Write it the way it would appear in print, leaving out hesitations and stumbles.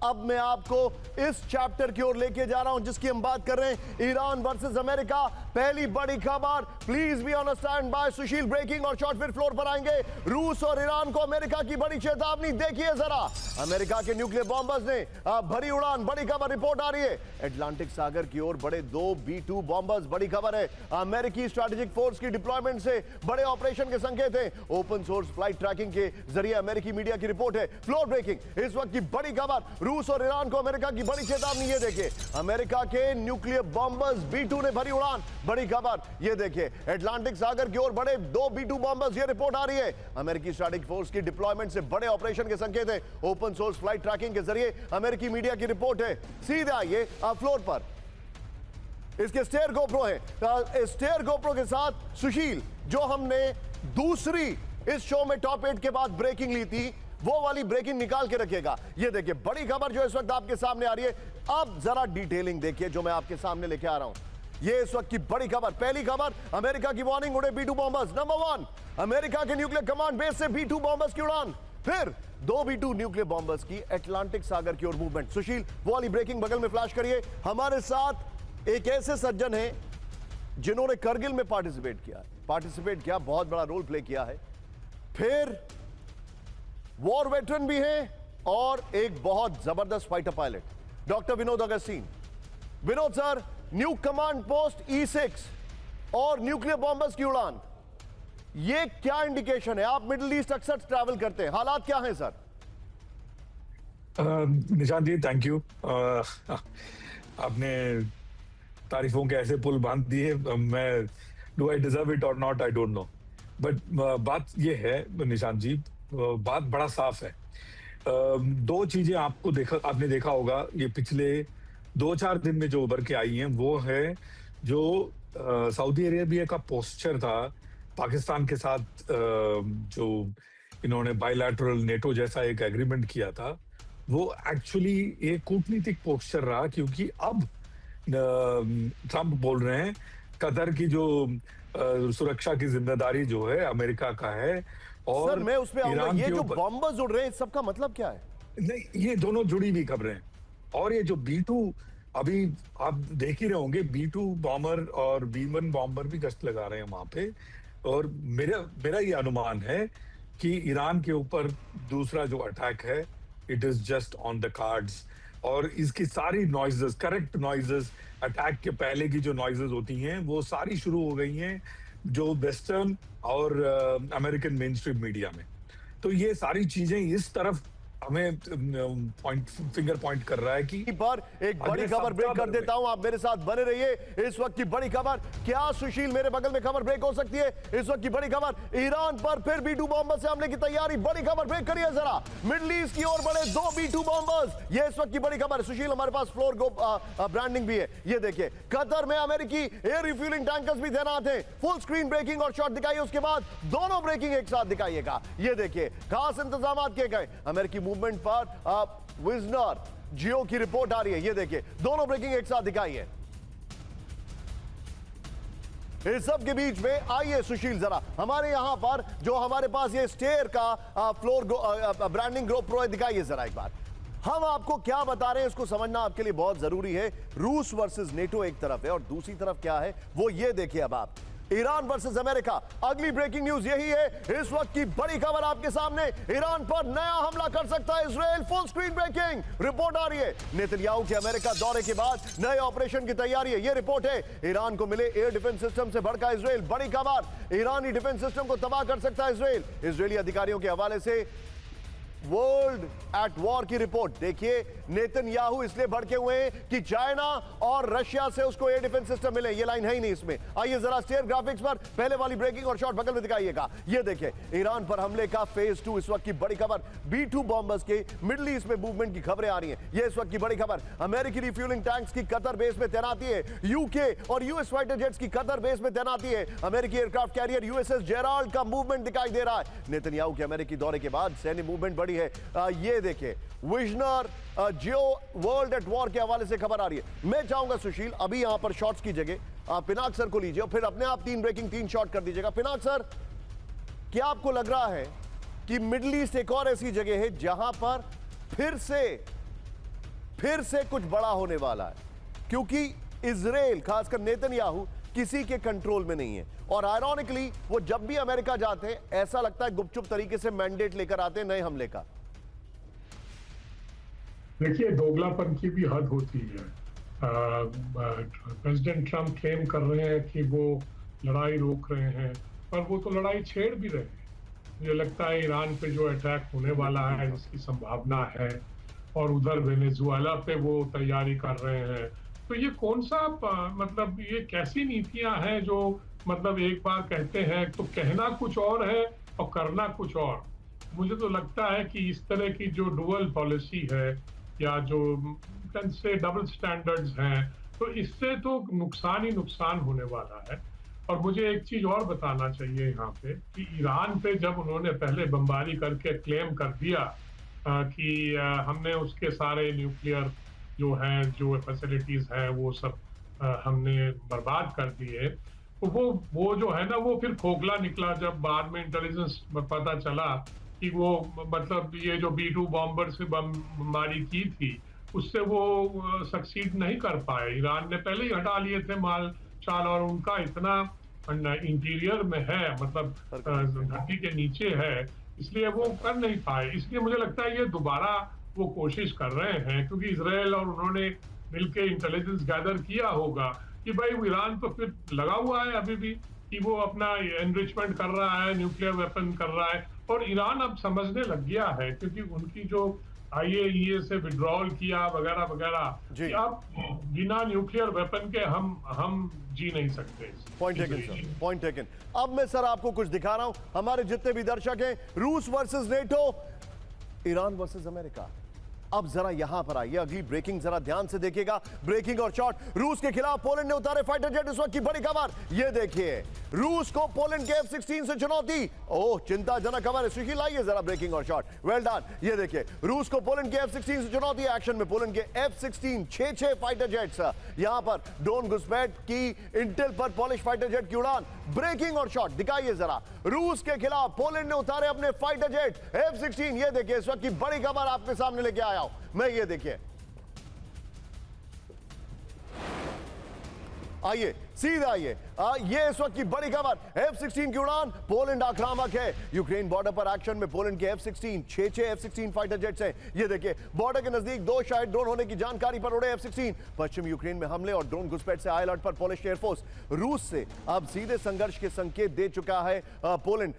अब मैं आपको इस चैप्टर की ओर लेके जा रहा हूं जिसकी हम बात कर रहे हैं, ईरान वर्सेस अमेरिका। पहली बड़ी खबर, please be on standby. Sushil breaking और शॉर्ट फिर फ्लोर पर आएंगे। रूस और ईरान को अमेरिका की बड़ी चेतावनी। देखिए जरा, अमेरिका के न्यूक्लियर बॉम्बर्स ने भरी उड़ान। बड़ी खबर रिपोर्ट आ रही है, अटलांटिक सागर की ओर बढ़े 2 B-2 बॉम्बर्स। बड़ी खबर है, अमेरिकी स्ट्रैटेजिक फोर्स की डिप्लॉयमेंट से बड़े ऑपरेशन के संकेत हैं। ओपन सोर्स फ्लाइट ट्रैकिंग के जरिए अमेरिकी मीडिया की रिपोर्ट है। फ्लोर ब्रेकिंग इस वक्त की बड़ी खबर, रूस और ईरान को अमेरिका की बड़ी चेतावनी। ये देखिए, अमेरिका के न्यूक्लियर बॉम्बर्स B-2 ने भरी उड़ान। बड़ी खबर ये देखिए, अटलांटिक सागर की ओर बढ़े 2 B-2 बॉम्बर्स। ये रिपोर्ट आ रही है, अमेरिकी स्ट्रैटेजिक फोर्स की डिप्लॉयमेंट से बड़े ऑपरेशन के संकेत है। ओपन सोर्स फ्लाइट ट्रैकिंग के जरिए अमेरिकी मीडिया की रिपोर्ट है। सीधे आइए फ्लोर पर, इसके स्टेयर गोप्रो है। स्टेयर गोप्रो के साथ सुशील, जो हमने दूसरी इस शो में टॉप 8 के बाद ब्रेकिंग ली थी, वो वाली ब्रेकिंग निकाल के रखिएगा। ये देखिए बड़ी खबर जो इस वक्त आपके सामने आ रही है। अब जरा डिटेलिंग देखिए जो मैं आपके सामने लेके आ रहा हूं। ये इस वक्त की बड़ी खबर। पहली खबर, अमेरिका की वार्निंग, उड़े B-2 बॉम्बर्स। नंबर 1, अमेरिका के न्यूक्लियर कमांड बेस से B-2 बॉम्बर्स की उड़ान। फिर 2 B-2 न्यूक्लियर बॉम्बर्स की अटलांटिक सागर की ओर मूवमेंट। सुशील, वो वाली ब्रेकिंग बगल में फ्लैश करिए। हमारे साथ एक ऐसे सज्जन हैं जिन्होंने करगिल में पार्टिसिपेट किया, बहुत बड़ा रोल प्ले किया है, फिर वॉर वेटरन भी हैं और एक बहुत जबरदस्त fighter pilot, doctor Vinod Augustine. Vinod sir, new command post E6 और न्यूक्लियर बॉम्बर्स की उड़ान, ये क्या इंडिकेशन है? आप मिडिल ईस्ट अक्सर ट्रैवल करते हैं, हालात क्या हैं sir? Nishant ji, thank you. आपने तारीफों के ऐसे पुल बांध दिए, मैं डू आई डिजर्व इट और not, I don't know, but बात ये है निशांत जी, बात बड़ा साफ है। 2 चीजें आपने देखा होगा ये पिछले 2-4 दिन में जो उभर के आई हैं, वो है जो सऊदी अरेबिया का पोस्चर था पाकिस्तान के साथ, जो इन्होंने बायलैटरल नेटो जैसा एक एग्रीमेंट किया था, वो एक्चुअली एक कूटनीतिक पोस्चर रहा, क्योंकि अब ट्रंप बोल रहे हैं कतर की जो सुरक्षा की जिम्मेदारी जो है अमेरिका का है। और सर मैं उसमें आऊंगा, ये जो बॉम्बर्स उड़ रहे हैं, सबका मतलब क्या है? नहीं, ये दोनों जुड़ी हुई खबरें हैं। और ये जो B-2, अभी आप देख ही रहे होंगे, B-2 बॉम्बर और B-1 बॉम्बर भी गश्त लगा रहे हैं वहां पे। और मेरा ये अनुमान है कि ईरान के ऊपर दूसरा जो अटैक है, it is just on the cards. और इसकी सारी नॉइजेस, करेक्ट नॉइजेस, अटैक के पहले की जो नॉइजेस होती हैं, वो सारी शुरू हो गई हैं जो वेस्टर्न और अमेरिकन मेन स्ट्रीम मीडिया में। तो ये सारी चीजें इस तरफ हमें फिंगर पॉइंट कर रहा है कि पर एक बड़ी खबर ब्रेक कर देता हूं, आप मेरे साथ बने रहिए। इस वक्त की बड़ी खबर, क्या सुशील मेरे बगल में खबर ब्रेक हो सकती है? इस वक्त की बड़ी खबर, ईरान पर फिर B-2 बॉम्बर से हमले की तैयारी। बड़ी खबर ब्रेक करिए जरा, मिडिल ईस्ट की ओर बढ़े 2 B-2 बॉम्बर्स। ये इस वक्त की बड़ी खबर। सुशील, हमारे पास फ्लोर ब्रांडिंग भी है। ये देखिए, कतर में अमेरिकी एयर रिफ्यूलिंग टैंकर्स भी तैनात हैं। फुल स्क्रीन ब्रेकिंग और शॉट दिखाइए, उसके बाद दोनों ब्रेकिंग एक साथ दिखाइएगा। ये देखिए, खास इंतजाम किए गए। अमेरिकी मूवमेंट पर विजनर जियो की रिपोर्ट आ रही है। ये देखिए, दोनों ब्रेकिंग एक साथ दिखाइए। इस सब के बीच में आइए सुशील, जरा हमारे यहां पर जो हमारे पास ये स्टेयर का फ्लोर ब्रांडिंग GoPro दिखाइए जरा एक बार। हम आपको क्या बता रहे हैं इसको समझना आपके लिए बहुत जरूरी है। रूस वर्सेस नेटो एक तरफ है और दूसरी तरफ क्या है वो ये देखिए अब आप, ईरान वर्सेस अमेरिका। अगली ब्रेकिंग न्यूज यही है, इस वक्त की बड़ी खबर आपके सामने, ईरान पर नया हमला कर सकता है Israel. Full screen breaking report आ रही है। नेतन्याहू के अमेरिका दौरे के बाद नए ऑपरेशन की तैयारी है। यह रिपोर्ट है, ईरान को मिले एयर डिफेंस सिस्टम से भड़का इजराइल। बड़ी खबर, ईरानी डिफेंस सिस्टम को तबाह कर सकता है इजराइल। इजरायली अधिकारियों के हवाले से वर्ल्ड एट वॉर की रिपोर्ट। देखिए, नेतन्याहू इसलिए भड़के हुए हैं कि चाइना और रशिया से उसको एयर डिफेंस सिस्टम मिले। ये लाइन है ही नहीं इसमें। आइए जरा स्टेयर ग्राफिक्स पर पहले वाली ब्रेकिंग और शॉट बगल में दिखाइएगा। ये देखिए, ईरान पर हमले का फेज 2 इस वक्त की बड़ी खबर। B-2 बॉम्बर्स के मिडिल ईस्ट में मूवमेंट की खबरें आ रही हैं। ये इस वक्त की बड़ी खबर, अमेरिकी रिफ्यूलिंग टैंक्स की कतर बेस में तैनाती है। यूके और US फाइटर जेट्स की कतर बेस में तैनाती है। अमेरिकी एयरक्राफ्ट कैरियर USS जेराल्ड का मूवमेंट दिखाई दे रहा है। नेतन्याहू के अमेरिकी दौरे के बाद सैन्य मूवमेंट बढ़ी है। ये देखिए, विजनर जियो वर्ल्ड एट वॉर के हवाले से खबर आ रही है। मैं चाहूंगा सुशील, अभी यहां पर शॉट्स की जगह आप पिनाक सर को लीजिए और फिर अपने आप 3 ब्रेकिंग 3 शॉट कर दीजिएगा। पिनाक सर, क्या आपको लग रहा है कि मिडिल ईस्ट एक और ऐसी जगह है जहां पर फिर से फिर से कुछ बड़ा होने वाला है, क्योंकि इजराइल खासकर नेतन्याहू किसी के कंट्रोल में नहीं है। और आयरॉनिकली वो जब भी अमेरिका जाते हैं ऐसा लगता है गुपचुप तरीके से मैंडेट लेकर आते हैं नए हमले का। देखिए, दोगलापन की भी हद होती है। प्रेसिडेंट ट्रम्प क्लेम कर रहे हैं कि वो लड़ाई रोक रहे हैं, पर वो तो लड़ाई छेड़ भी रहे हैं। मुझे लगता है ईरान पे जो अटैक होने वाला है जिसकी संभावना है, और उधर वेनेजुएला पे वो तैयारी कर रहे हैं, तो ये कौन सा मतलब ये कैसी नीतियां हैं जो मतलब एक बार कहते हैं तो कहना कुछ और है और करना कुछ और। मुझे तो लगता है कि इस तरह की जो डुअल पॉलिसी है या जो से डबल स्टैंडर्ड्स हैं, तो इससे तो नुकसान ही नुकसान होने वाला है। और मुझे एक चीज और बताना चाहिए यहाँ पे कि ईरान पे जब उन्होंने पहले बमबारी करके क्लेम कर दिया कि हमने उसके सारे न्यूक्लियर जो हैं, जो फैसिलिटीज हैं, वो सब हमने बर्बाद कर दिए, तो वो जो है ना, वो फिर खोखला निकला जब बाद में इंटेलिजेंस पता चला कि वो मतलब ये जो B-2 बॉम्बर से बमबारी की थी उससे वो सक्सीड नहीं कर पाए। ईरान ने पहले ही हटा लिए थे माल चाल, और उनका इतना इंटीरियर में है, मतलब धरती के नीचे है, इसलिए वो कर नहीं पाए। इसलिए मुझे लगता है ये दोबारा वो कोशिश कर रहे हैं, क्योंकि इजराइल और उन्होंने मिलके इंटेलिजेंस गैदर किया होगा कि भाई ईरान तो फिर लगा हुआ है अभी भी कि वो अपना एनरिचमेंट कर रहा है, न्यूक्लियर वेपन कर रहा है। और ईरान अब समझने लग गया है, क्योंकि उनकी जो IAEA से विड्रॉल किया वगैरह वगैरह, कि अब बिना न्यूक्लियर वेपन के हम जी नहीं सकते। Point taken sir, point taken. अब मैं सर आपको कुछ दिखा रहा हूं, हमारे जितने भी दर्शक हैं, रूस versus NATO, Iran versus America. अब जरा यहां पर आइए, अगली ब्रेकिंग जरा ध्यान से देखिएगा। ब्रेकिंग और शॉट, रूस के खिलाफ पोलैंड ने उतारे फाइटर जेट, इस वक्त की बड़ी खबर ये देखिए, रूस को पोलैंड के F-16 से चुनौती। ओह, चिंताजनक खबर है। सुशील लाइए जरा ब्रेकिंग और शॉट, वेल डन। ये देखिए, रूस को पोलैंड के F-16 से चुनौती। एक्शन में पोलैंड के F-16 6 फाइटर जेट्स, यहां पर ड्रोन घुसपैठ की इंटेल पर पॉलिश फाइटर जेट की उड़ान। ब्रेकिंग और शॉट दिखाइए जरा, रूस के खिलाफ पोलैंड ने उतारे अपने फाइटर जेट F-16। ये देखिए, इस वक्त की बड़ी खबर आपके सामने लेके आया हूं मैं, ये देखिए, आइए सीधा आइए, ये इस वक्त की बड़ी खबर, F-16 की उड़ान, पोलैंड आक्रामक है। यूक्रेन बॉर्डर पर एक्शन में पोलैंड के F-16 6 F-16 फाइटर जेट्स हैं। ये देखिए, बॉर्डर के नजदीक 2 शायद ड्रोन होने की जानकारी पर उड़े F-16। पश्चिम यूक्रेन में हमले और ड्रोन घुसपैठ से हाई अलर्ट पर पोलिश एयरफोर्स। रूस से अब सीधे संघर्ष के संकेत दे चुका है पोलैंड।